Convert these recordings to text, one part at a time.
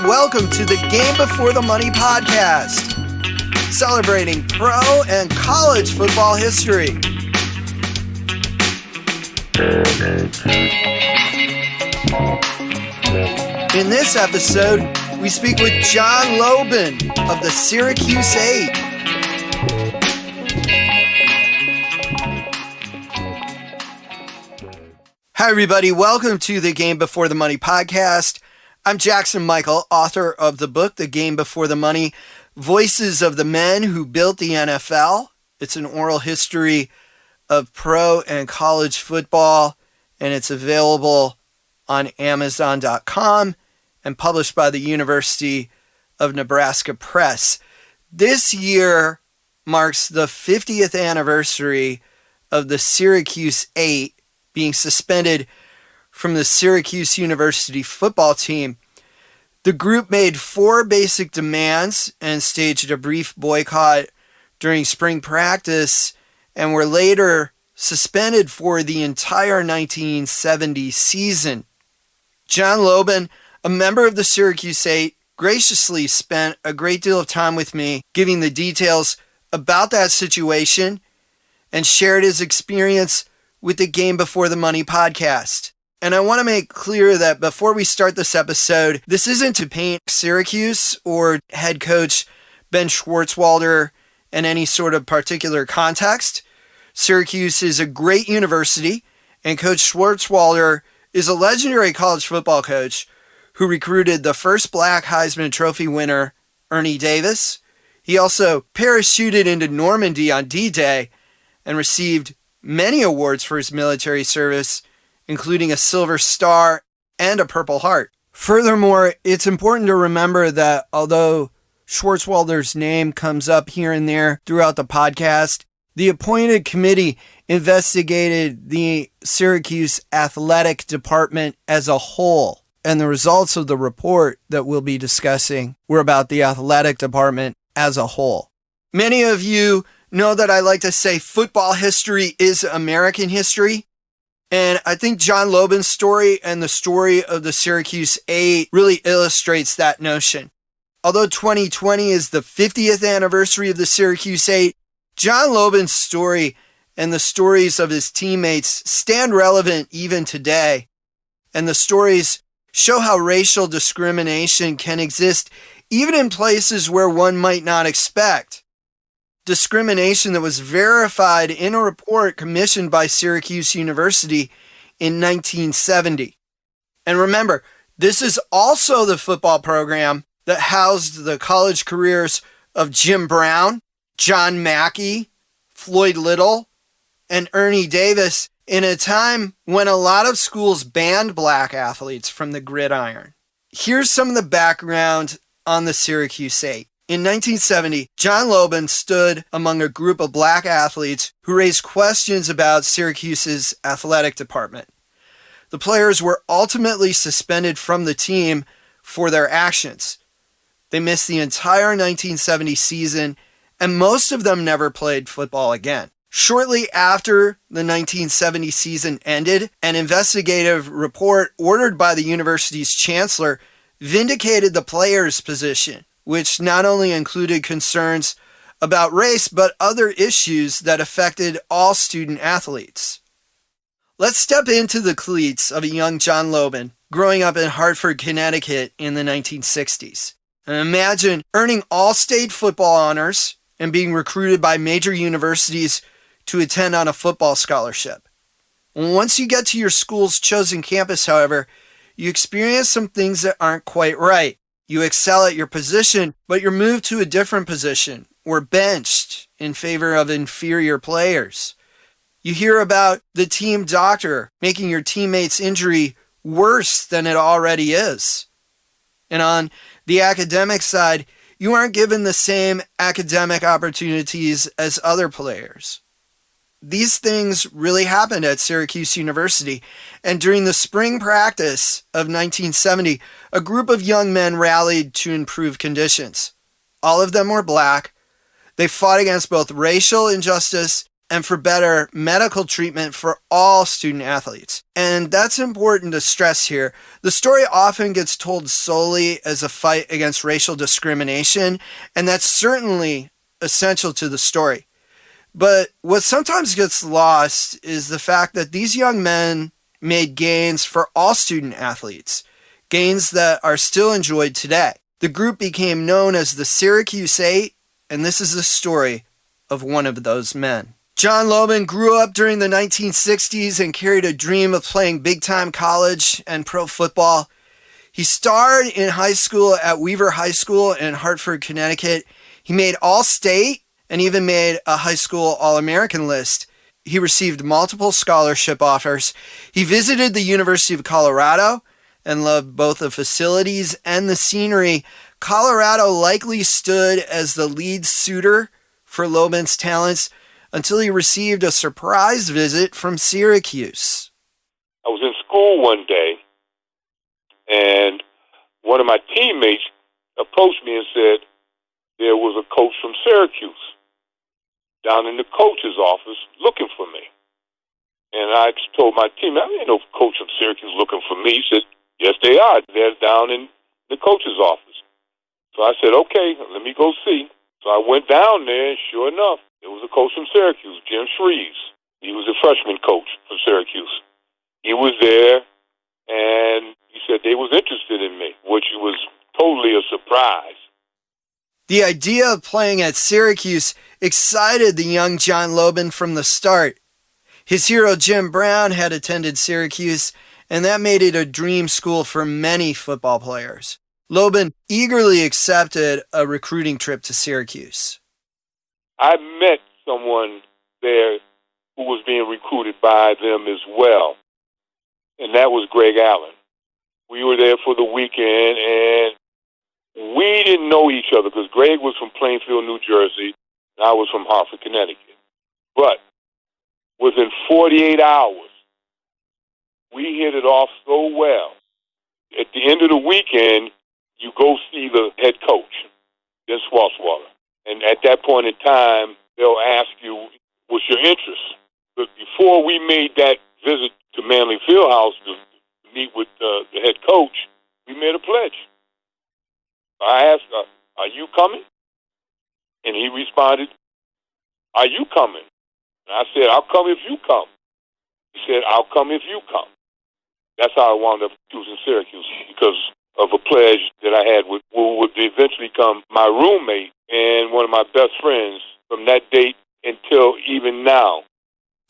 welcome to the Game Before the Money podcast, celebrating pro and college football history. In this episode, we speak with John Lobon of the Syracuse 8. Hi, everybody. Welcome to the Game Before the Money podcast. I'm Jackson Michael, author of the book, The Game Before the Money, Voices of the Men Who Built the NFL. It's an oral history of pro and college football, and it's available on Amazon.com and published by the University of Nebraska Press. This year marks the 50th anniversary of the Syracuse 8 being suspended from the Syracuse University football team. The group made 4 basic demands and staged a brief boycott during spring practice and were later suspended for the entire 1970 season. John Lobon, a member of the Syracuse 8, graciously spent a great deal of time with me giving the details about that situation and shared his experience with the Game Before the Money podcast. And I want to make clear that before we start this episode, this isn't to paint Syracuse or head coach Ben Schwartzwalder in any sort of particular context. Syracuse is a great university, and Coach Schwartzwalder is a legendary college football coach who recruited the first Black Heisman Trophy winner, Ernie Davis. He also parachuted into Normandy on D-Day and received many awards for his military service, including a Silver Star and a Purple Heart. Furthermore, it's important to remember that although Schwartzwalder's name comes up here and there throughout the podcast, the appointed committee investigated the Syracuse athletic department as a whole, and the results of the report that we'll be discussing were about the athletic department as a whole. Many of you know that I like to say football history is American history. And I think John Lobon's story and the story of the Syracuse 8 really illustrates that notion. Although 2020 is the 50th anniversary of the Syracuse 8, John Lobon's story and the stories of his teammates stand relevant even today. And the stories show how racial discrimination can exist even in places where one might not expect. Discrimination that was verified in a report commissioned by Syracuse University in 1970. And remember, this is also the football program that housed the college careers of Jim Brown, John Mackey, Floyd Little, and Ernie Davis in a time when a lot of schools banned black athletes from the gridiron. Here's some of the background on the Syracuse 8. In 1970, John Lobon stood among a group of black athletes who raised questions about Syracuse's athletic department. The players were ultimately suspended from the team for their actions. They missed the entire 1970 season, and most of them never played football again. Shortly after the 1970 season ended, an investigative report ordered by the university's chancellor vindicated the players' position, which not only included concerns about race, but other issues that affected all student athletes. Let's step into the cleats of a young John Lobon growing up in Hartford, Connecticut in the 1960s. And imagine earning all-state football honors and being recruited by major universities to attend on a football scholarship. Once you get to your school's chosen campus, however, you experience some things that aren't quite right. You excel at your position, but you're moved to a different position or benched in favor of inferior players. You hear about the team doctor making your teammate's injury worse than it already is. And on the academic side, you aren't given the same academic opportunities as other players. These things really happened at Syracuse University, and during the spring practice of 1970, a group of young men rallied to improve conditions. All of them were black. They fought against both racial injustice and for better medical treatment for all student athletes. And that's important to stress here. The story often gets told solely as a fight against racial discrimination, and that's certainly essential to the story. But what sometimes gets lost is the fact that these young men made gains for all student athletes, gains that are still enjoyed today. The group became known as the Syracuse 8, and this is the story of one of those men. John Lobon grew up during the 1960s and carried a dream of playing big-time college and pro football. He starred in high school at Weaver High School in Hartford, Connecticut. He made All-State and even made a high school All-American list. He received multiple scholarship offers. He visited the University of Colorado and loved both the facilities and the scenery. Colorado likely stood as the lead suitor for Lobon's talents until he received a surprise visit from Syracuse. I was in school one day, and one of my teammates approached me and said there was a coach from Syracuse down in the coach's office looking for me. And I told my team, I ain't no coach from Syracuse looking for me. He said, yes, they are. They're down in the coach's office. So I said, okay, let me go see. So I went down there, and sure enough, there was a coach from Syracuse, Jim Shreves. He was a freshman coach for Syracuse. He was there, and he said they was interested in me, which was totally a surprise. The idea of playing at Syracuse excited the young John Lobon from the start. His hero Jim Brown had attended Syracuse, and that made it a dream school for many football players. Lobon eagerly accepted a recruiting trip to Syracuse. I met someone there who was being recruited by them as well, and that was Greg Allen. We were there for the weekend, and we didn't know each other because Greg was from Plainfield, New Jersey, and I was from Hartford, Connecticut. But within 48 hours, we hit it off so well. At the end of the weekend, you go see the head coach, Ben Swartzwater. And at that point in time, they'll ask you, what's your interest? But before we made that visit to Manley Fieldhouse to meet with the head coach, we made a pledge. I asked, are you coming? And he responded, are you coming? And I said, I'll come if you come. He said, I'll come if you come. That's how I wound up choosing Syracuse, because of a pledge that I had with who would eventually become my roommate and one of my best friends from that date until even now.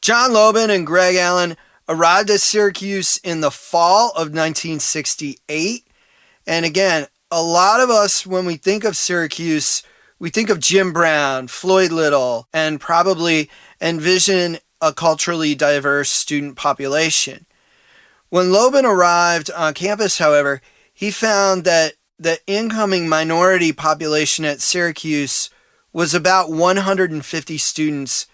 John Lobon and Greg Allen arrived at Syracuse in the fall of 1968. And again, a lot of us, when we think of Syracuse, we think of Jim Brown, Floyd Little, and probably envision a culturally diverse student population. When Lobon arrived on campus, however, he found that the incoming minority population at Syracuse was about 150 students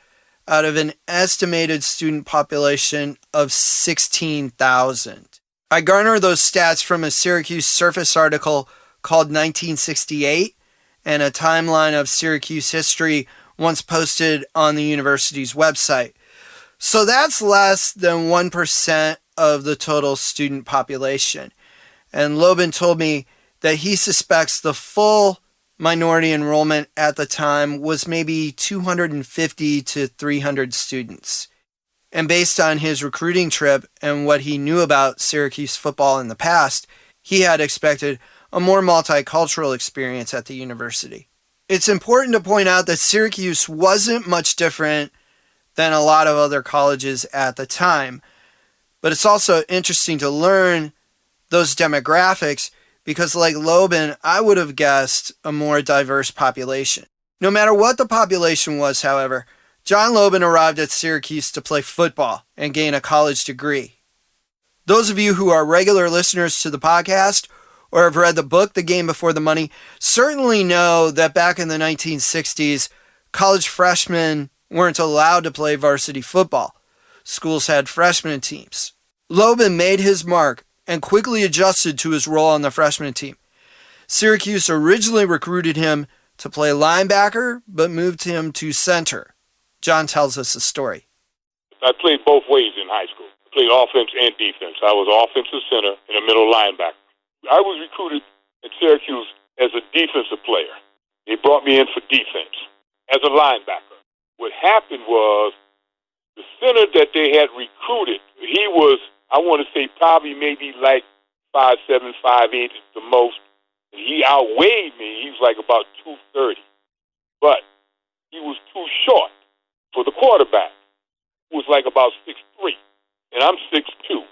out of an estimated student population of 16,000. I garnered those stats from a Syracuse Surface article called 1968 and a timeline of Syracuse history once posted on the university's website. So that's less than 1% of the total student population. And Lobon told me that he suspects the full minority enrollment at the time was maybe 250 to 300 students. And based on his recruiting trip and what he knew about Syracuse football in the past, he had expected a more multicultural experience at the university. It's important to point out that Syracuse wasn't much different than a lot of other colleges at the time. But it's also interesting to learn those demographics because, like Lobon, I would have guessed a more diverse population. No matter what the population was, however, John Lobon arrived at Syracuse to play football and gain a college degree. Those of you who are regular listeners to the podcast or have read the book, The Game Before the Money, certainly know that back in the 1960s, college freshmen weren't allowed to play varsity football. Schools had freshman teams. Lobon made his mark and quickly adjusted to his role on the freshman team. Syracuse originally recruited him to play linebacker, but moved him to center. John tells us the story. I played both ways in high school. I played offense and defense. I was offensive center and a middle linebacker. I was recruited at Syracuse as a defensive player. They brought me in for defense as a linebacker. What happened was the center that they had recruited, he was, I want to say, probably maybe like 5'7", 5'8" the most. And he outweighed me. He was like about 230. But he was too short for the quarterback, who was like about 6'3", and I'm 6'2".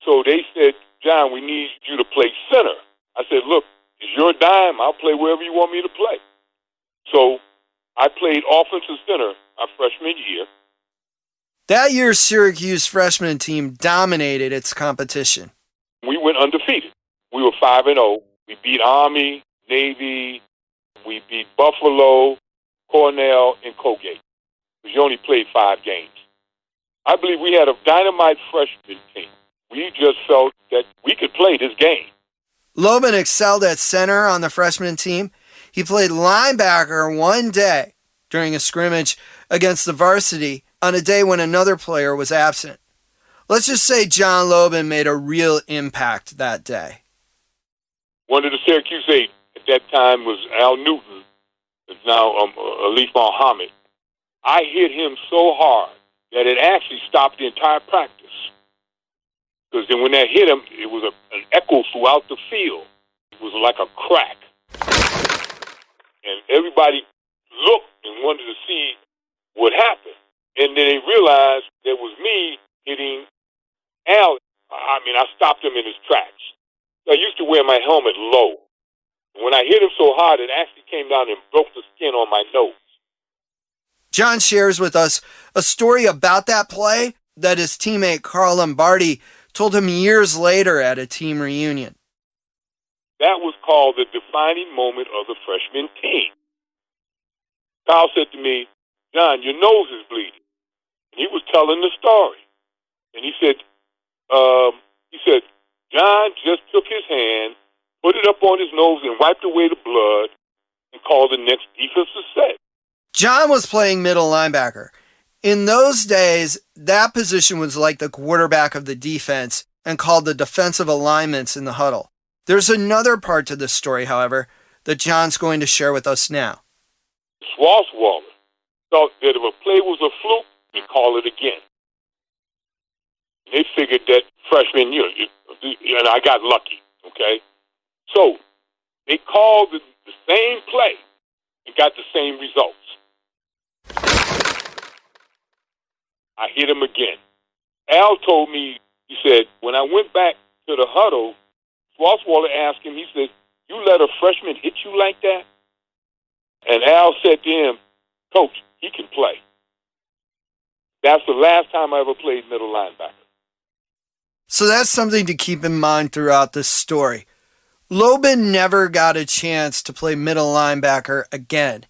So they said, John, we need you to play center. I said, look, it's your dime. I'll play wherever you want me to play. So I played offensive center my freshman year. That year's Syracuse freshman team dominated its competition. We went undefeated. We were 5-0. We beat Army, Navy. We beat Buffalo, Cornell, and Colgate. We only played 5 games. I believe we had a dynamite freshman team. We just felt that we could play this game. Lobon excelled at center on the freshman team. He played linebacker one day during a scrimmage against the varsity on a day when another player was absent. Let's just say John Lobon made a real impact that day. One of the Syracuse 8 at that time was Al Newton. It's now Alif Muhammad. I hit him so hard that it actually stopped the entire practice. Because then when that hit him, it was an echo throughout the field. It was like a crack. And everybody looked and wanted to see what happened. And then they realized that it was me hitting Al. I stopped him in his tracks. I used to wear my helmet low. When I hit him so hard, it actually came down and broke the skin on my nose. John shares with us a story about that play that his teammate Carl Lombardi told him years later at a team reunion. That was called the defining moment of the freshman team. Carl said to me, John, your nose is bleeding. And he was telling the story. And he said, John just took his hand, put it up on his nose and wiped away the blood and called the next defensive set. John was playing middle linebacker. In those days, that position was like the quarterback of the defense and called the defensive alignments in the huddle. There's another part to this story, however, that John's going to share with us now. Schwarzwalder thought that if a play was a fluke, they'd call it again. They figured that freshman year, and I got lucky, okay? So they called the same play and got the same results. I hit him again. Al told me, he said, when I went back to the huddle, Schwarzwalder asked him, he said, you let a freshman hit you like that? And Al said to him, Coach, he can play. That's the last time I ever played middle linebacker. So that's something to keep in mind throughout this story. Lobon never got a chance to play middle linebacker again,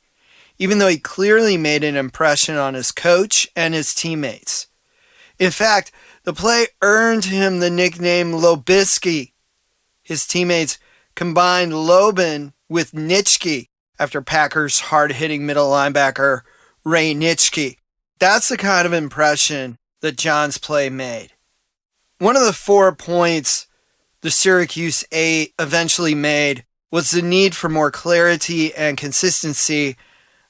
even though he clearly made an impression on his coach and his teammates. In fact, the play earned him the nickname Lobisky. His teammates combined Lobon with Nitschke after Packers hard-hitting middle linebacker Ray Nitschke. That's the kind of impression that John's play made. One of the 4 points the Syracuse 8 eventually made was the need for more clarity and consistency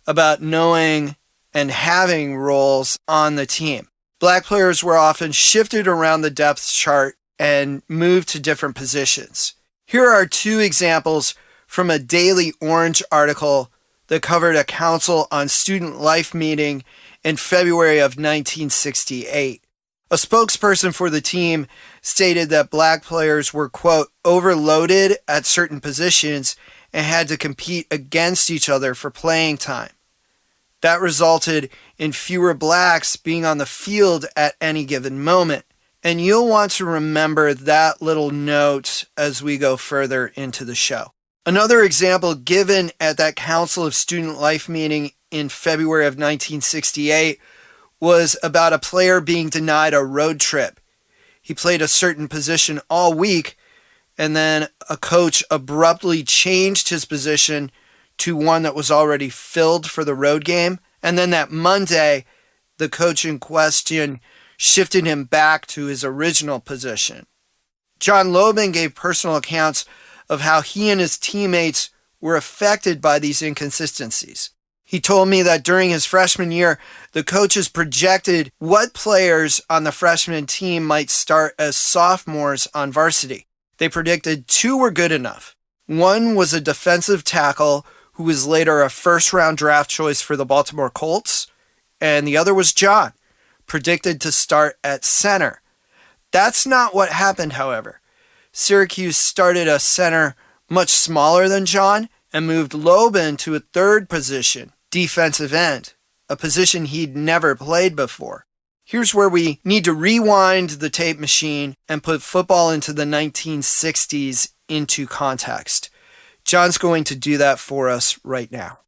about knowing and having roles on the team. Black players were often shifted around the depth chart and moved to different positions. Here are 2 examples from a Daily Orange article that covered a Council on Student Life meeting in February of 1968. A spokesperson for the team stated that black players were, quote, overloaded at certain positions and had to compete against each other for playing time. That resulted in fewer blacks being on the field at any given moment. And you'll want to remember that little note as we go further into the show. Another example given at that Council of Student Life meeting in February of 1968 was about a player being denied a road trip. He played a certain position all week, and then a coach abruptly changed his position to one that was already filled for the road game, And then that Monday, the coach in question shifted him back to his original position. John Lobon gave personal accounts of how he and his teammates were affected by these inconsistencies. He told me that during his freshman year, the coaches projected what players on the freshman team might start as sophomores on varsity. They predicted 2 were good enough. One was a defensive tackle who was later a first-round draft choice for the Baltimore Colts, and the other was John, predicted to start at center. That's not what happened, however. Syracuse started a center much smaller than John and moved Lobon to a third position, defensive end, a position he'd never played before. Here's where we need to rewind the tape machine and put football into the 1960s into context. John's going to do that for us right now.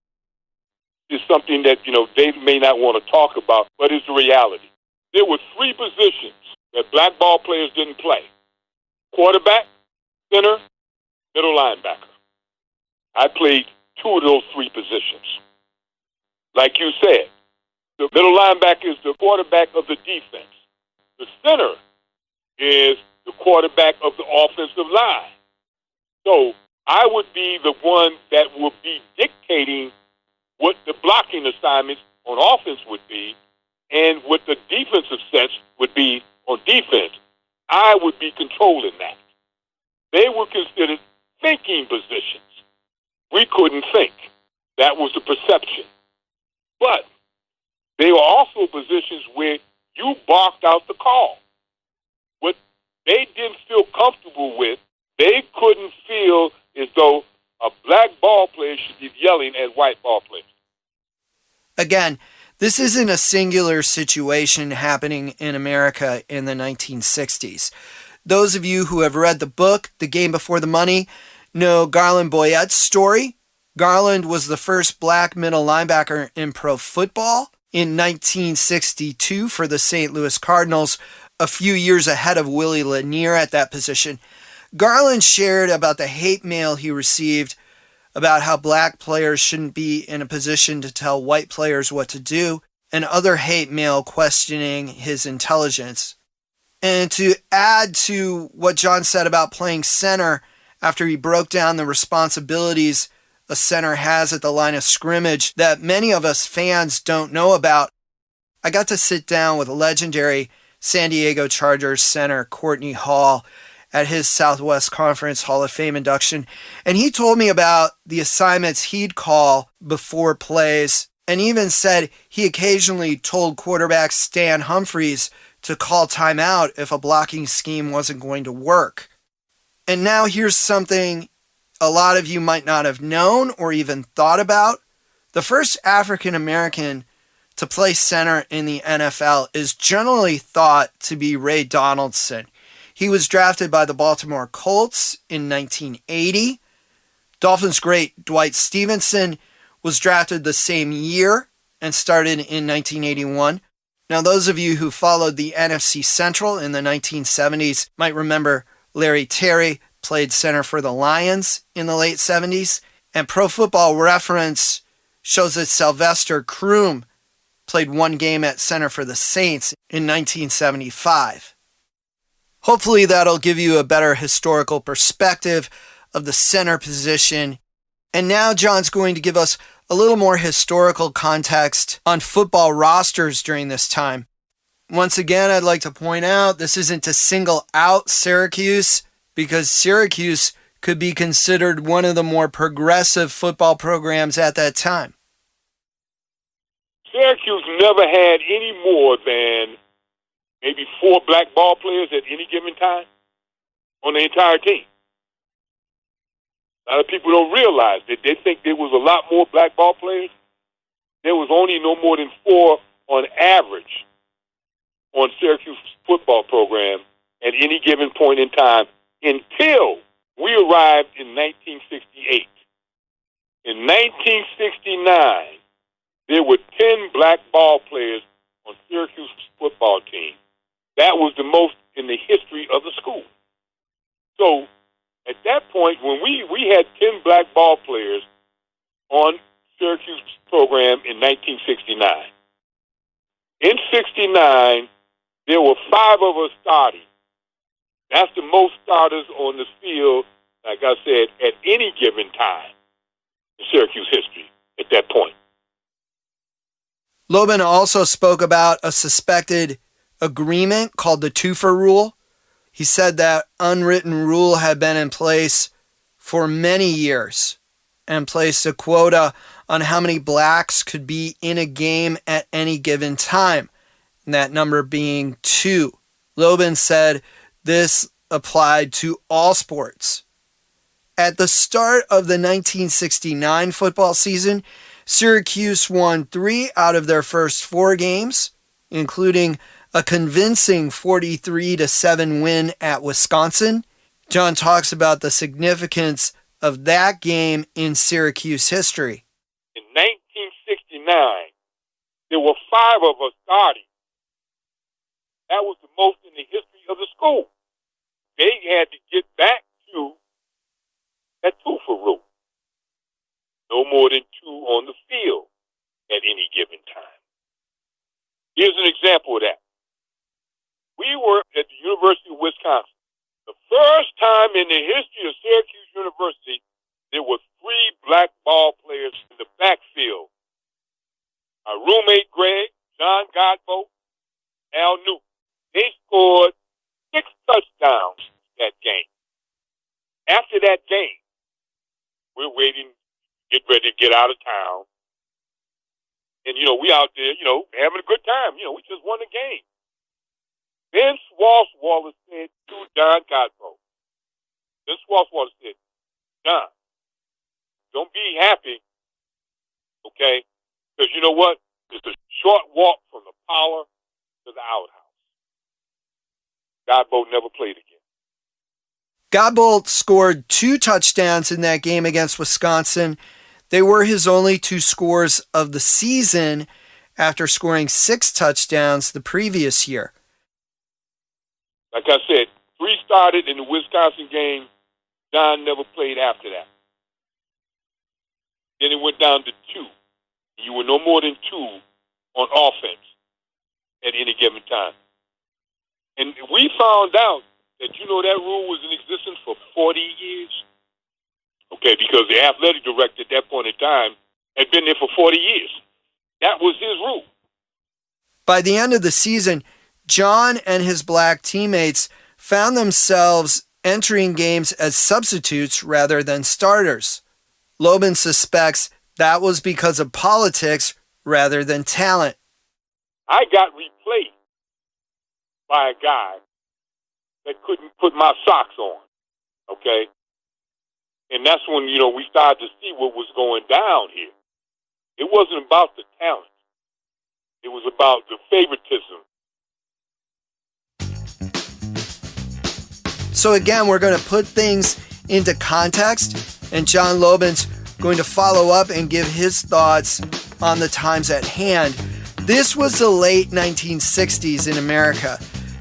It's something that, they may not want to talk about, but it's the reality. There were 3 positions that black ball players didn't play: quarterback, center, middle linebacker. I played 2 of those 3 positions. Like you said, the middle linebacker is the quarterback of the defense. The center is the quarterback of the offensive line. So I would be the one that would be dictating what the blocking assignments on offense would be and what the defensive sets would be on defense. I would be controlling that. They were considered thinking positions. We couldn't think. That was the perception. But they were also positions where you barked out the call. What they didn't feel comfortable with, they couldn't feel as though a black ball player should be yelling at white ball players. Again, this isn't a singular situation happening in America in the 1960s. Those of you who have read the book, The Game Before the Money, know Garland Boyette's story. Garland was the first black middle linebacker in pro football in 1962 for the St. Louis Cardinals, a few years ahead of Willie Lanier at that position. Garland shared about the hate mail he received about how black players shouldn't be in a position to tell white players what to do, and other hate mail questioning his intelligence. And to add to what John said about playing center after he broke down the responsibilities a center has at the line of scrimmage that many of us fans don't know about, I got to sit down with legendary San Diego Chargers center Courtney Hall at his Southwest Conference Hall of Fame induction, and he told me about the assignments he'd call before plays, and even said he occasionally told quarterback Stan Humphries to call timeout if a blocking scheme wasn't going to work. And now here's something a lot of you might not have known or even thought about. The first African American to play center in the NFL is generally thought to be Ray Donaldson. He was drafted by the Baltimore Colts in 1980. Dolphins great Dwight Stevenson was drafted the same year and started in 1981. Now, those of you who followed the NFC Central in the 1970s might remember Larry Terry played center for the Lions in the late 70s. And Pro Football Reference shows that Sylvester Croom played 1 game at center for the Saints in 1975. Hopefully that'll give you a better historical perspective of the center position. And now John's going to give us a little more historical context on football rosters during this time. Once again, I'd like to point out this isn't to single out Syracuse, because Syracuse could be considered one of the more progressive football programs at that time. Syracuse never had any more than maybe 4 black ball players at any given time on the entire team. A lot of people don't realize that. They think there was a lot more black ball players. There was only no more than 4 on average on Syracuse football program at any given point in time until we arrived in 1968. In 1969, there were 10 black ball players on Syracuse football team. That was the most in the history of the school. So at that point, when we had 10 black ball players on Syracuse program in 1969. In 69, there were 5 of us starting. That's the most starters on the field, like I said, at any given time in Syracuse history at that point. Lobon also spoke about a suspected agreement called the twofer rule. He said that unwritten rule had been in place for many years and placed a quota on how many blacks could be in a game at any given time, and that number being 2. Lobon said this applied to all sports. At the start of the 1969 football season, Syracuse won 3 out of their first 4 games, including a convincing 43-7 win at Wisconsin. John talks about the significance of that game in Syracuse history. In 1969, there were 5 of us starting. That was the most in the history of the school. They had to get back to that twofer rule. No more than 2 on the field at any given time. Here's an example of that. We were at the University of Wisconsin. The first time in the history of Syracuse University, there were 3 black ball players in the backfield. Our roommate Greg, John Godbolt, Al Newton. They scored 6 touchdowns that game. After that game, we're waiting, get ready to get out of town. And, we out there, having a good time. We just won the game. Then Walshwaller said to John Godbolt, John, don't be happy, okay? Because you know what? It's a short walk from the parlor to the outhouse. Godbolt never played again. Godbolt scored 2 touchdowns in that game against Wisconsin. They were his only 2 scores of the season after scoring 6 touchdowns the previous year. Like I said, 3 started in the Wisconsin game. John never played after that. Then it went down to 2. You were no more than 2 on offense at any given time. And we found out that, that rule was in existence for 40 years. Okay, because the athletic director at that point in time had been there for 40 years. That was his rule. By the end of the season, John and his black teammates found themselves entering games as substitutes rather than starters. Lobon suspects that was because of politics rather than talent. I got replaced by a guy that couldn't put my socks on, okay? And that's when, we started to see what was going down here. It wasn't about the talent. It was about the favoritism. So again, we're going to put things into context, and John Lobon's going to follow up and give his thoughts on the times at hand. This was the late 1960s in America.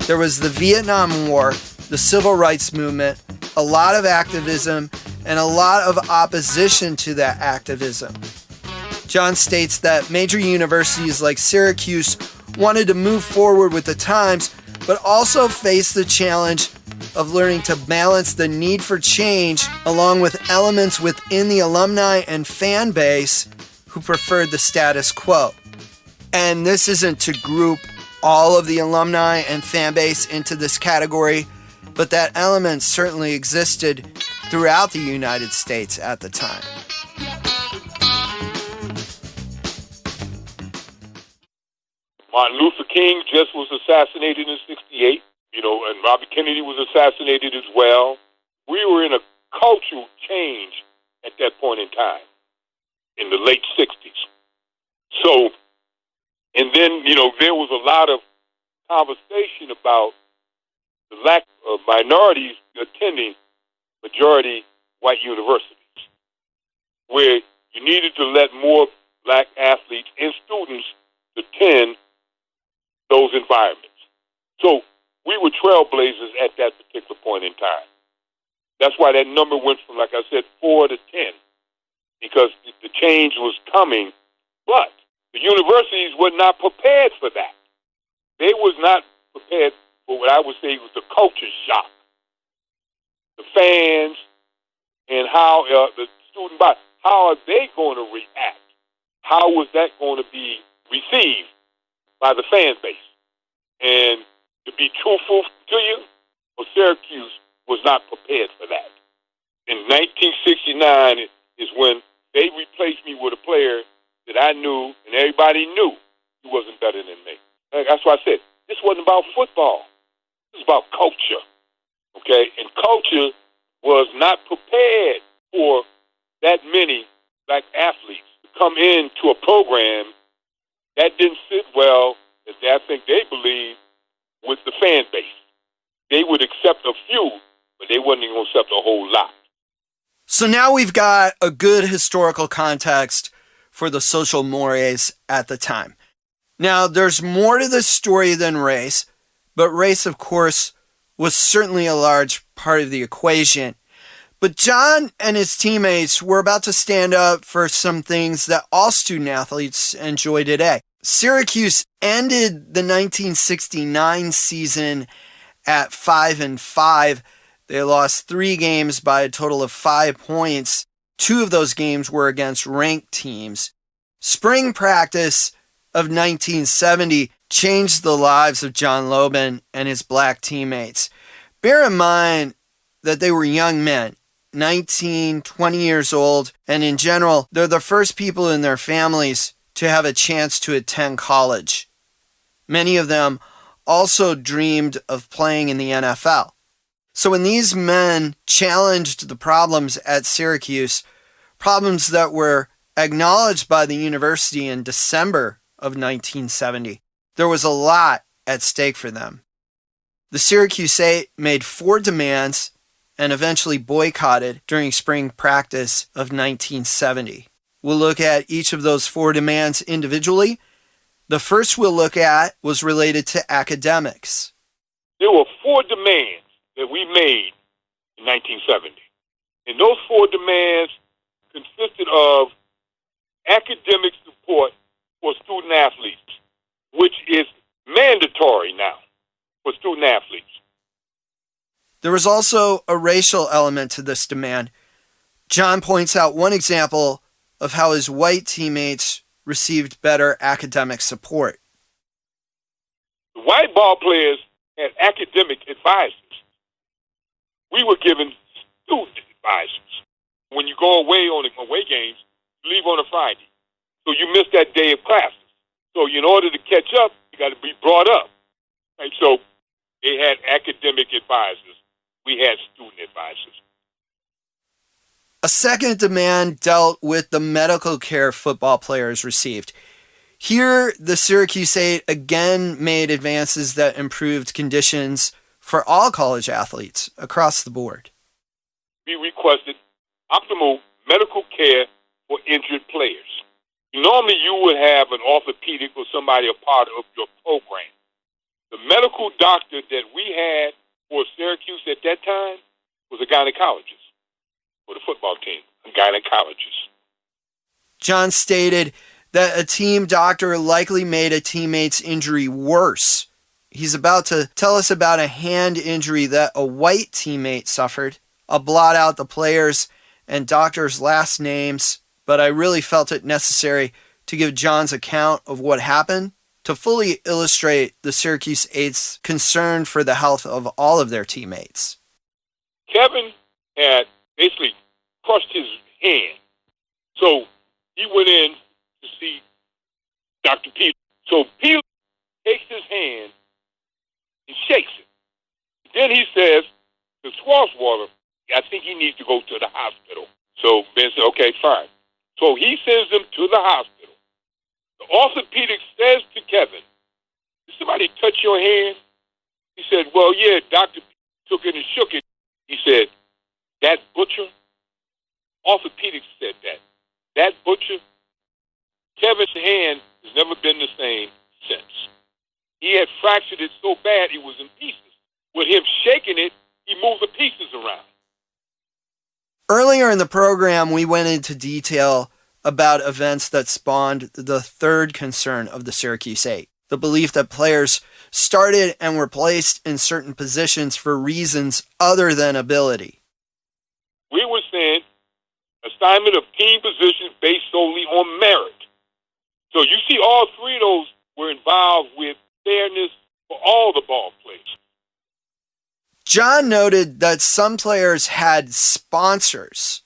There was the Vietnam War, the Civil Rights Movement, a lot of activism, and a lot of opposition to that activism. John states that major universities like Syracuse wanted to move forward with the times, but also faced the challenge of learning to balance the need for change along with elements within the alumni and fan base who preferred the status quo. And this isn't to group all of the alumni and fan base into this category, but that element certainly existed throughout the United States at the time. Martin Luther King just was assassinated in 1968, and Robert Kennedy was assassinated as well. We were in a cultural change at that point in time, in the late 60s. So, and then, there was a lot of conversation about the lack of minorities attending majority white universities, where you needed to let more black athletes and students attend those environments. So we were trailblazers at that particular point in time. That's why that number went from, like I said, 4 to 10. because the change was coming, but the universities were not prepared for that. They was not prepared for what I would say was the culture shock. The fans and how the student body, how are they going to react? How was that going to be received by the fan base? And to be truthful to you, well, Syracuse was not prepared for that. In 1969 is when they replaced me with a player that I knew and everybody knew he wasn't better than me. That's why I said this wasn't about football. This was about culture. Okay? And culture was not prepared for that many black athletes to come into a program that didn't sit well, as I think they believe, with the fan base. They would accept a few, but they wasn't going to accept a whole lot. So now we've got a good historical context for the social mores at the time. Now, there's more to this story than race, but race, of course, was certainly a large part of the equation. But John and his teammates were about to stand up for some things that all student athletes enjoy today. Syracuse ended the 1969 season at 5-5. They lost 3 games by a total of 5 points. 2 of those games were against ranked teams. Spring practice of 1970 changed the lives of John Lobon and his black teammates. Bear in mind that they were young men, 19, 20 years old, and in general, they're the first people in their families to have a chance to attend college. Many of them also dreamed of playing in the NFL. So when these men challenged the problems at Syracuse, problems that were acknowledged by the university in December of 1970, there was a lot at stake for them. The Syracuse 8 made 4 demands and eventually boycotted during spring practice of 1970. We'll look at each of those 4 demands individually. The first we'll look at was related to academics. There were 4 demands that we made in 1970. And those 4 demands consisted of academic support for student athletes, which is mandatory now for student athletes. There was also a racial element to this demand. John points out one example of how his white teammates received better academic support. The white ball players had academic advisors. We were given student advisors. When you go away on away games, you leave on a Friday. So you miss that day of classes. So in order to catch up, you got to be brought up. And so they had academic advisors. We had student advisors. A second demand dealt with the medical care football players received. Here, the Syracuse 8 again made advances that improved conditions for all college athletes across the board. We requested optimal medical care for injured players. Normally, you would have an orthopedic or somebody a part of your program. The medical doctor that we had for Syracuse at that time was a gynecologist for the football team, a gynecologist. John stated that a team doctor likely made a teammate's injury worse. He's about to tell us about a hand injury that a white teammate suffered. I'll blot out the players' and doctors' last names, but I really felt it necessary to give John's account of what happened to fully illustrate the Syracuse 8's concern for the health of all of their teammates. Kevin had basically crushed his hand. So he went in to see Dr. Peter. So Peter takes his hand and shakes it. Then he says to Swartzwater, I think he needs to go to the hospital. So Ben said, okay, fine. So he sends him to the hospital. The orthopedic says to Kevin, did somebody touch your hand? He said, well, yeah, Dr. took it and shook it. He said, that butcher? Orthopedics said that. That butcher? Kevin's hand has never been the same since. He had fractured it so bad it was in pieces. With him shaking it, he moved the pieces around. Earlier in the program, we went into detail about events that spawned the third concern of the Syracuse Eight, the belief that players started and were placed in certain positions for reasons other than ability. We were saying assignment of team positions based solely on merit. So you see all three of those were involved with fairness for all the ball players. John noted that some players had sponsors.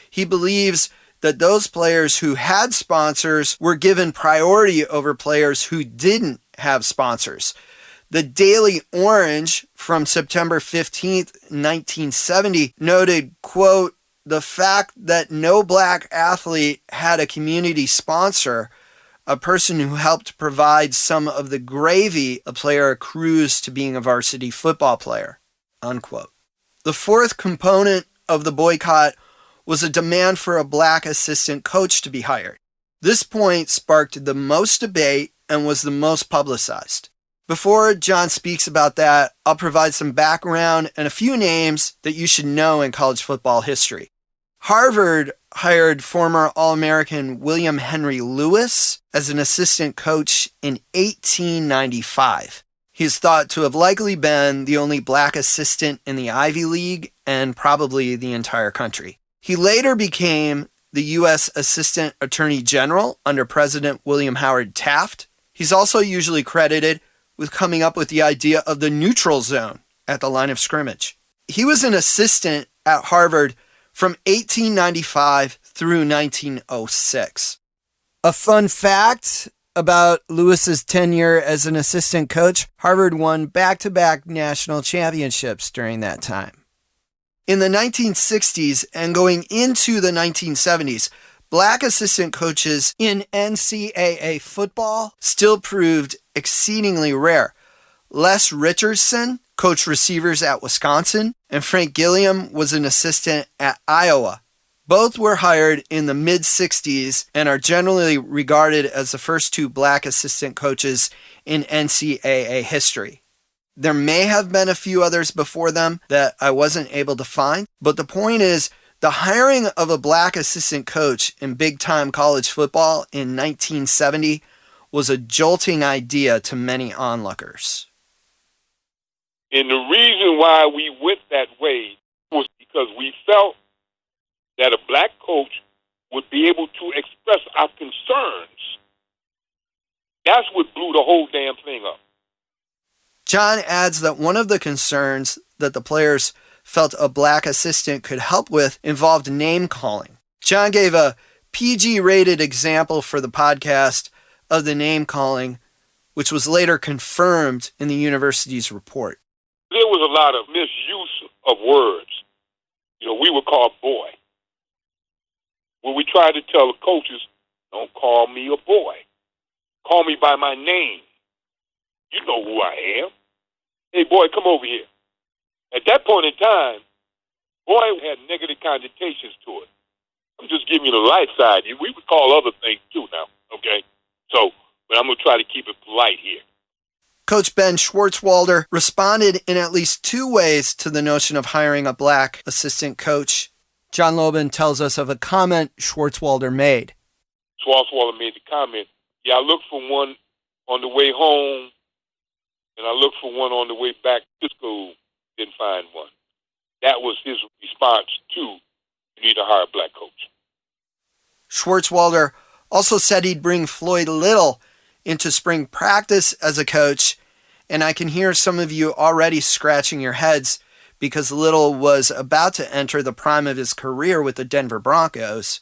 He believes that those players who had sponsors were given priority over players who didn't have sponsors. The Daily Orange from September 15th, 1970 noted, quote, "The fact that no black athlete had a community sponsor, a person who helped provide some of the gravy a player accrues to being a varsity football player," unquote. The fourth component of the boycott was a demand for a black assistant coach to be hired. This point sparked the most debate and was the most publicized. Before John speaks about that, I'll provide some background and a few names that you should know in college football history. Harvard hired former All-American William Henry Lewis as an assistant coach in 1895. He's thought to have likely been the only black assistant in the Ivy League and probably the entire country. He later became the U.S. Assistant Attorney General under President William Howard Taft. He's also usually credited with coming up with the idea of the neutral zone at the line of scrimmage. He was an assistant at Harvard from 1895 through 1906. A fun fact about Lewis's tenure as an assistant coach, Harvard won back-to-back national championships during that time. In the 1960s and going into the 1970s, black assistant coaches in NCAA football still proved exceedingly rare. Les Richardson coached receivers at Wisconsin, and Frank Gilliam was an assistant at Iowa. Both were hired in the mid-60s and are generally regarded as the first two black assistant coaches in NCAA history. There may have been a few others before them that I wasn't able to find, but the point is, the hiring of a black assistant coach in big-time college football in 1970 was a jolting idea to many onlookers. And the reason why we went that way was because we felt that a black coach would be able to express our concerns. That's what blew the whole damn thing up. John adds that one of the concerns that the players felt a black assistant could help with involved name calling. John gave a PG-rated example for the podcast of the name calling, which was later confirmed in the university's report. There was a lot of misuse of words. We were called boy. When we tried to tell the coaches, don't call me a boy. Call me by my name. You know who I am. Hey, boy, come over here. At that point in time, boy had negative connotations to it. I'm just giving you the light side. We would call other things too now, okay? But I'm going to try to keep it polite here. Coach Ben Schwartzwalder responded in at least two ways to the notion of hiring a black assistant coach. John Lobon tells us of a comment Schwartzwalder made. Schwartzwalder made the comment, I looked for one on the way home, and I looked for one on the way back to school, didn't find one. That was his response to, you need to hire a black coach. Schwartzwalder also said he'd bring Floyd Little into spring practice as a coach, and I can hear some of you already scratching your heads because Little was about to enter the prime of his career with the Denver Broncos.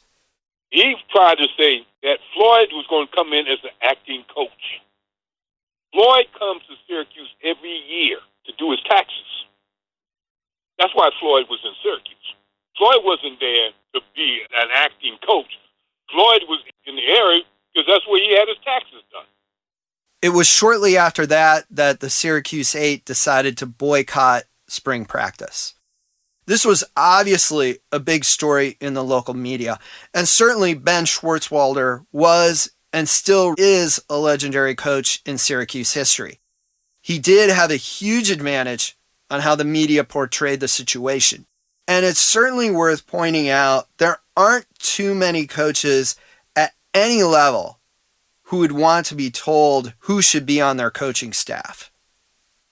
He tried to say that Floyd was going to come in as an acting coach. Floyd comes to Syracuse every year to do his taxes. That's why Floyd was in Syracuse. Floyd wasn't there to be an acting coach. Floyd was in the area because that's where he had his taxes done. It was shortly after that the Syracuse Eight decided to boycott spring practice. This was obviously a big story in the local media, and certainly Ben Schwartzwalder was and still is a legendary coach in Syracuse history. He did have a huge advantage on how the media portrayed the situation. And it's certainly worth pointing out there aren't too many coaches at any level who would want to be told who should be on their coaching staff.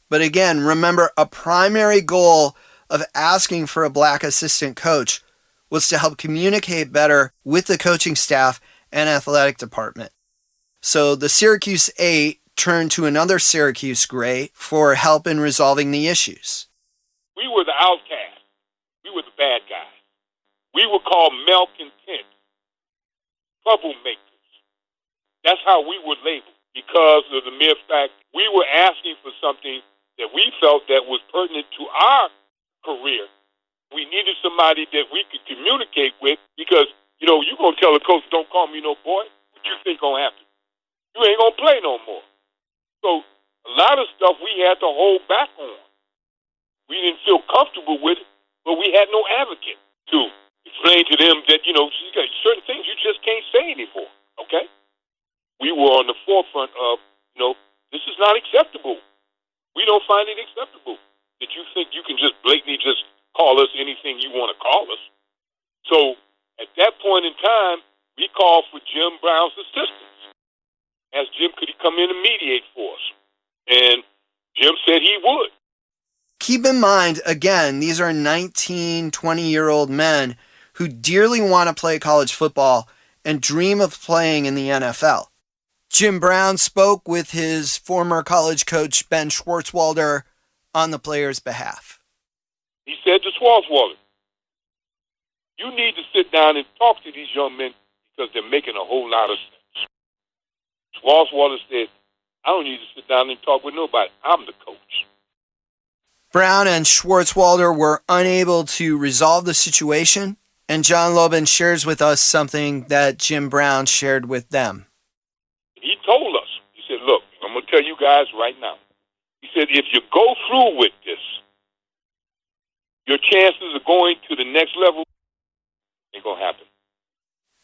But again, remember, a primary goal of asking for a black assistant coach was to help communicate better with the coaching staff and athletic department. So the Syracuse 8 turned to another Syracuse great for help in resolving the issues. We were the outcasts. We were the bad guys. We were called malcontents, troublemakers. That's how we were labeled because of the mere fact we were asking for something that we felt that was pertinent to our career. We needed somebody that we could communicate with because, you're going to tell a coach, don't call me no boy. What you think going to happen? You ain't going to play no more. So a lot of stuff we had to hold back on. We didn't feel comfortable with it, but we had no advocate to explain to them that, certain things you just can't say anymore, okay? We were on the forefront of, this is not acceptable. We don't find it acceptable that you think you can just blatantly just call us anything you want to call us. So at that point in time, we called for Jim Brown's assistance. Asked Jim, could he come in and mediate for us? And Jim said he would. Keep in mind, again, these are 19, 20-year-old men who dearly want to play college football and dream of playing in the NFL. Jim Brown spoke with his former college coach, Ben Schwartzwalder, on the players' behalf. He said to Schwartzwalder, you need to sit down and talk to these young men because they're making a whole lot of sense. Schwartzwalder said, I don't need to sit down and talk with nobody. I'm the coach. Brown and Schwartzwalder were unable to resolve the situation, and John Lobon shares with us something that Jim Brown shared with them. He told us, he said, look, I'm going to tell you guys right now. He said, if you go through with this, your chances of going to the next level ain't going to happen.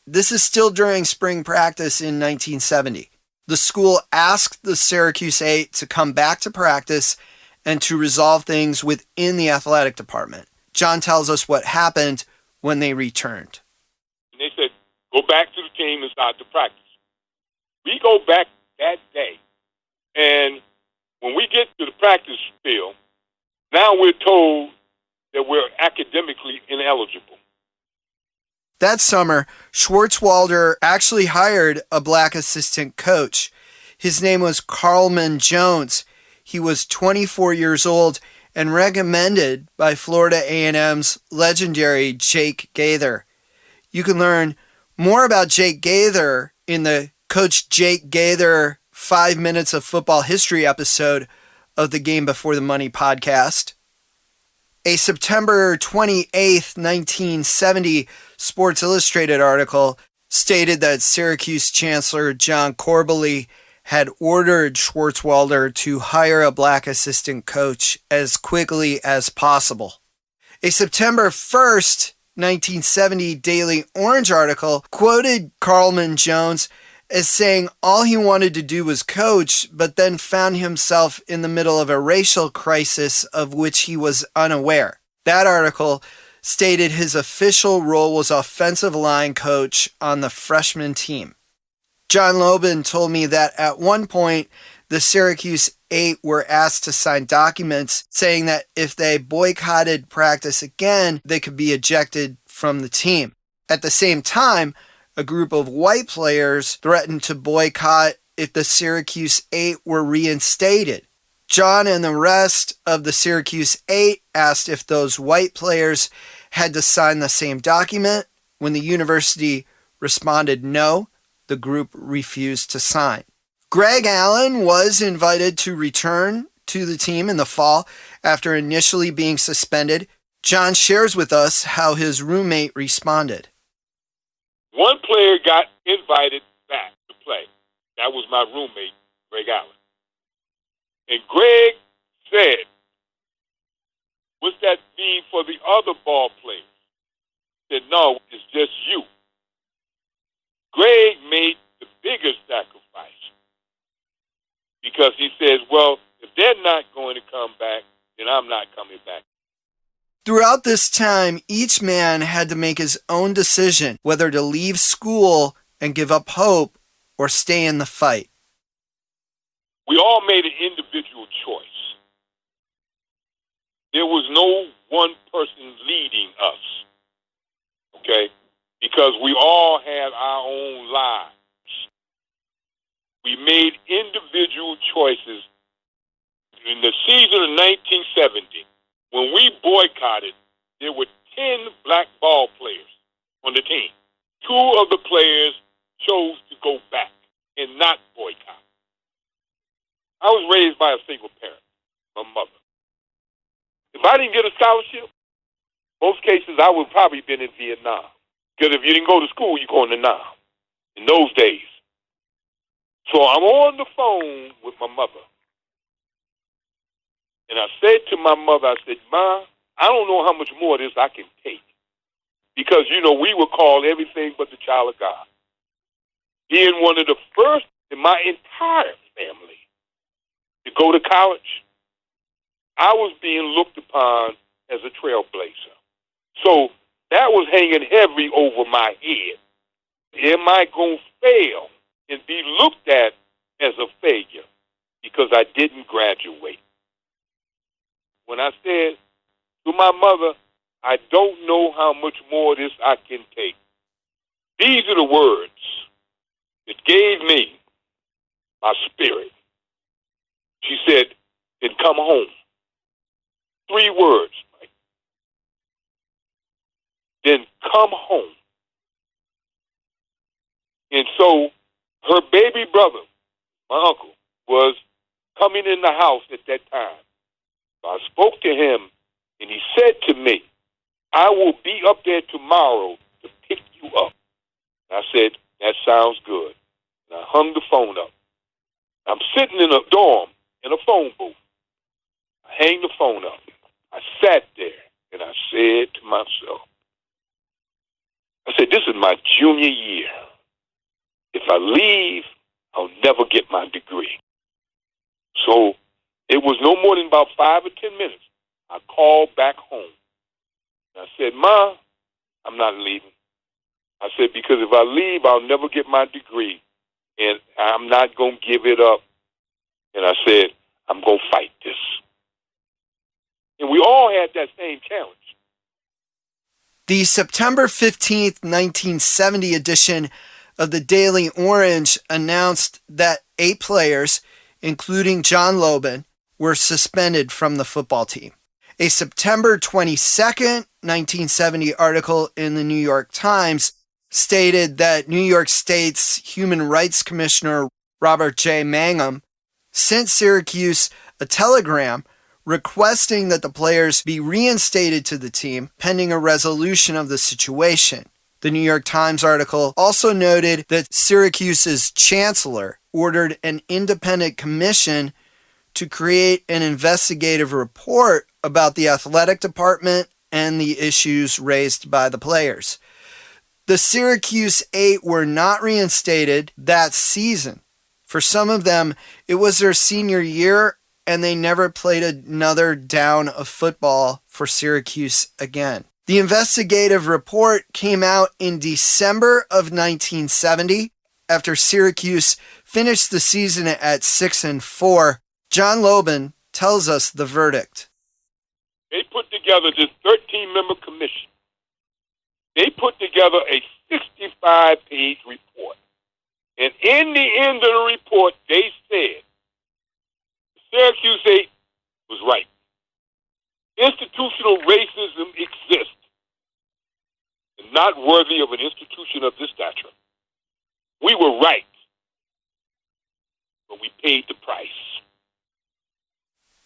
This is still during spring practice in 1970. The school asked the Syracuse 8 to come back to practice and to resolve things within the athletic department. John tells us what happened when they returned. And they said, go back to the team and start the practice. We go back that day, and when we get to the practice field, now we're told that we're academically ineligible. That summer, Schwartzwalder actually hired a black assistant coach. His name was Carlman Jones. He was 24 years old and recommended by Florida A&M's legendary Jake Gaither. You can learn more about Jake Gaither in the Coach Jake Gaither 5 Minutes of Football History episode of the Game Before the Money podcast. A September 28th, 1970 Sports Illustrated article stated that Syracuse Chancellor John Corbally had ordered Schwartzwalder to hire a black assistant coach as quickly as possible. A September 1st, 1970 Daily Orange article quoted Carlman Jones as saying all he wanted to do was coach, but then found himself in the middle of a racial crisis of which he was unaware. That article stated his official role was offensive line coach on the freshman team. John Lobon told me that at one point, the Syracuse 8 were asked to sign documents saying that if they boycotted practice again, they could be ejected from the team. At the same time, a group of white players threatened to boycott if the Syracuse 8 were reinstated. John and the rest of the Syracuse 8 asked if those white players had to sign the same document. When the university responded no, the group refused to sign. Greg Allen was invited to return to the team in the fall after initially being suspended. John shares with us how his roommate responded. One player got invited back to play. That was my roommate, Greg Allen. And Greg said, what's that mean for the other ball players? He said, no, it's just you. Greg made the biggest sacrifice because he says, well, if they're not going to come back, then I'm not coming back. Throughout this time, each man had to make his own decision whether to leave school and give up hope or stay in the fight. We all made an individual choice. There was no one person leading us, okay? Because we all had our own lives. We made individual choices. In the season of 1970, when we boycotted, there were 10 black ball players on the team. 2 of the players chose to go back and not boycott. I was raised by a single parent, my mother. If I didn't get a scholarship, most cases I would probably been in Vietnam. Because if you didn't go to school, you're going to Nam in those days. So I'm on the phone with my mother. And I said to my mother, I said, Ma, I don't know how much more of this I can take. Because, we were called everything but the child of God. Being one of the first in my entire family to go to college, I was being looked upon as a trailblazer. So that was hanging heavy over my head. Am I going to fail and be looked at as a failure because I didn't graduate? When I said to my mother, I don't know how much more of this I can take, these are the words that gave me my spirit. She said, then come home. 3 words. Mike. Then come home. And so her baby brother, my uncle, was coming in the house at that time. So I spoke to him, and he said to me, I will be up there tomorrow to pick you up. And I said, that sounds good. And I hung the phone up. I'm sitting in a dorm in a phone booth. I hang the phone up. I sat there, and I said to myself, I said, this is my junior year. If I leave, I'll never get my degree. So it was no more than about 5 or 10 minutes. I called back home. And I said, Ma, I'm not leaving. I said, because if I leave, I'll never get my degree, and I'm not going to give it up. And I said, I'm going to fight this. And we all had that same challenge. The September 15th, 1970 edition of the Daily Orange announced that 8 players, including John Lobon, were suspended from the football team. A September 22nd, 1970 article in the New York Times stated that New York State's Human Rights Commissioner Robert J. Mangum sent Syracuse a telegram requesting that the players be reinstated to the team pending a resolution of the situation. The New York Times article also noted that Syracuse's chancellor ordered an independent commission to create an investigative report about the athletic department and the issues raised by the players. The Syracuse 8 were not reinstated that season. For some of them, it was their senior year, and they never played another down of football for Syracuse again. The investigative report came out in December of 1970 after Syracuse finished the season at 6-4. John Lobon tells us the verdict. They put together this 13-member commission. They put together a 65-page report. And in the end of the report, they said, Syracuse 8 was right. Institutional racism exists and not worthy of an institution of this stature. We were right, but we paid the price.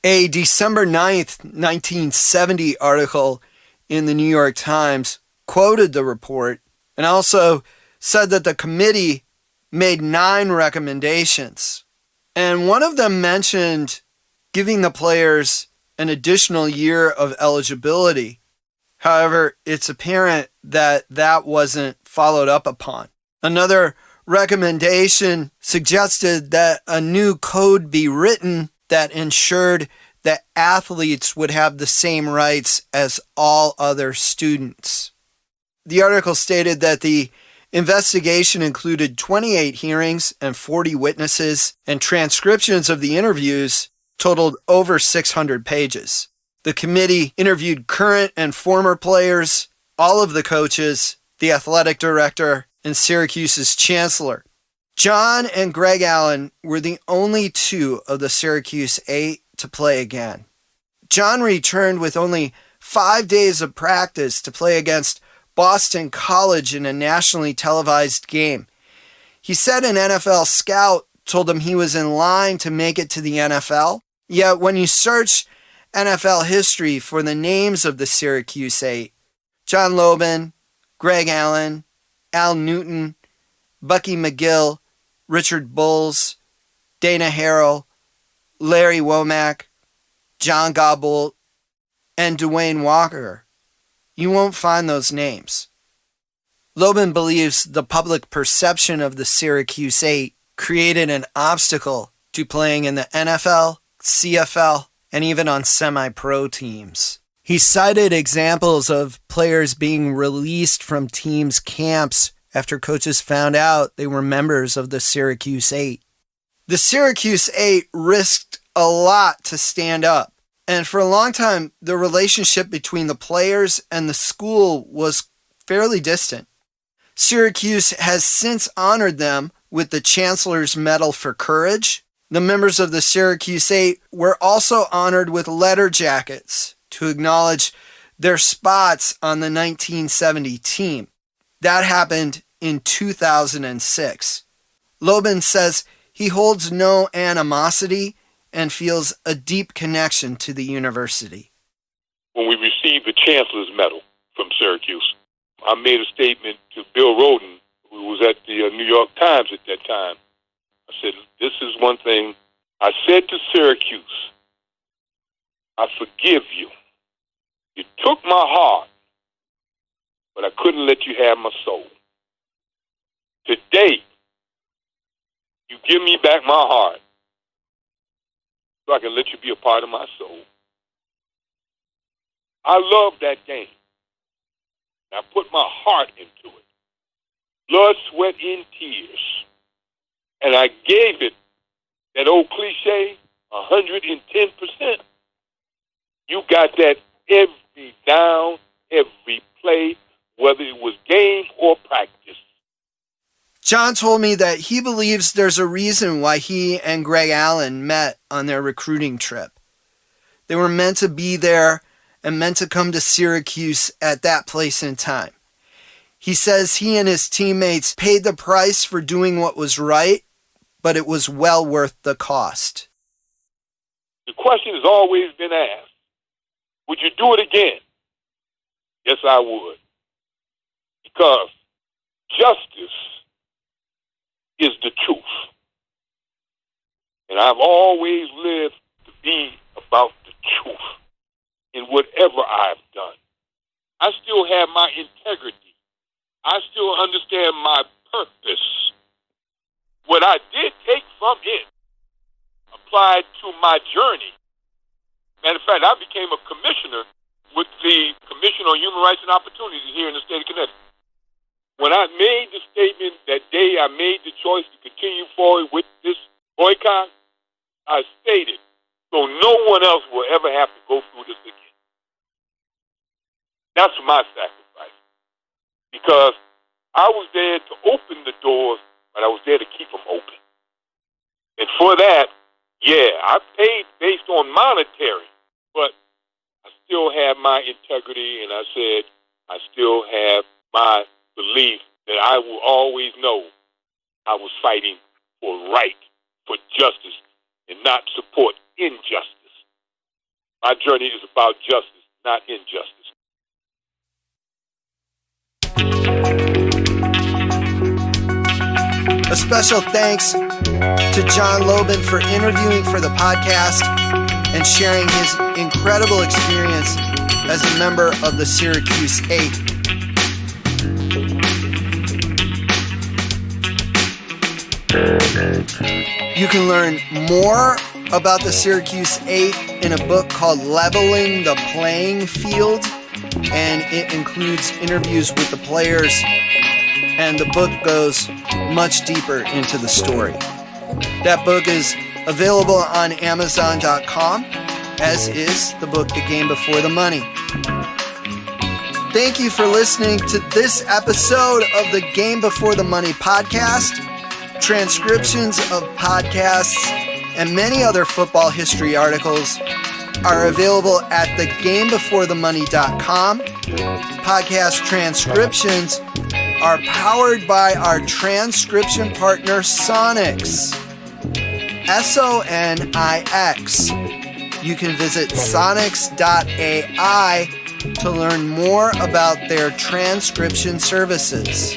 A December 9th, 1970 article in the New York Times quoted the report and also said that the committee made 9 recommendations. And one of them mentioned giving the players an additional year of eligibility. However, it's apparent that that wasn't followed up upon. Another recommendation suggested that a new code be written that ensured that athletes would have the same rights as all other students. The article stated that the investigation included 28 hearings and 40 witnesses, and transcriptions of the interviews totaled over 600 pages. The committee interviewed current and former players, all of the coaches, the athletic director, and Syracuse's chancellor. John and Greg Allen were the only two of the Syracuse 8 to play again. John returned with only 5 days of practice to play against Boston College in a nationally televised game. He said an NFL scout told him he was in line to make it to the NFL. Yet when you search NFL history for the names of the Syracuse 8, John Lobon, Greg Allen, Al Newton, Bucky McGill, Richard Bulls, Dana Harrell, Larry Womack, John Gobbolt, and Dwayne Walker, you won't find those names. Lobon believes the public perception of the Syracuse 8 created an obstacle to playing in the NFL, CFL, and even on semi-pro teams. He cited examples of players being released from teams' camps after coaches found out they were members of the Syracuse 8. The Syracuse 8 risked a lot to stand up, and for a long time, the relationship between the players and the school was fairly distant. Syracuse has since honored them with the Chancellor's Medal for Courage. The members of the Syracuse 8 were also honored with letter jackets to acknowledge their spots on the 1970 team. That happened in 2006. Lobon says he holds no animosity and feels a deep connection to the university. When we received the Chancellor's Medal from Syracuse, I made a statement to Bill Rhoden, who was at the New York Times at that time. I said, this is one thing. I said to Syracuse, I forgive you. You took my heart, but I couldn't let you have my soul. Today, you give me back my heart so I can let you be a part of my soul. I love that game. I put my heart into it. Blood, sweat, and tears. And I gave it, that old cliche, 110%. You got that every down, every play, whether it was game or practice. John told me that he believes there's a reason why he and Greg Allen met on their recruiting trip. They were meant to be there and meant to come to Syracuse at that place and time. He says he and his teammates paid the price for doing what was right, but it was well worth the cost. The question has always been asked, would you do it again? Yes, I would. Because justice is the truth. And I've always lived to be about the truth in whatever I've done. I still have my integrity. I still understand my purpose. What I did take from it applied to my journey. Matter of fact, I became a commissioner with the Commission on Human Rights and Opportunity here in the state of Connecticut. When I made the statement that day, I made the choice to continue forward with this boycott, I stated, so no one else will ever have to go through this again. That's my sacrifice. Because I was there to open the doors, but I was there to keep them open. And for that, yeah, I paid based on monetary, but I still have my integrity, and I said I still have my belief that I will always know I was fighting for right, for justice, and not support injustice. My journey is about justice, not injustice. A special thanks to John Lobon for interviewing for the podcast and sharing his incredible experience as a member of the Syracuse 8. You can learn more about the Syracuse 8 in a book called Leveling the Playing Field, and it includes interviews with the players, and the book goes much deeper into the story. That book is available on Amazon.com, as is the book The Game Before the Money. Thank you for listening to this episode of the Game Before the Money podcast. Transcriptions of podcasts and many other football history articles are available at thegamebeforethemoney.com. Podcast transcriptions are powered by our transcription partner Sonix. Sonix. You can visit sonix.ai to learn more about their transcription services.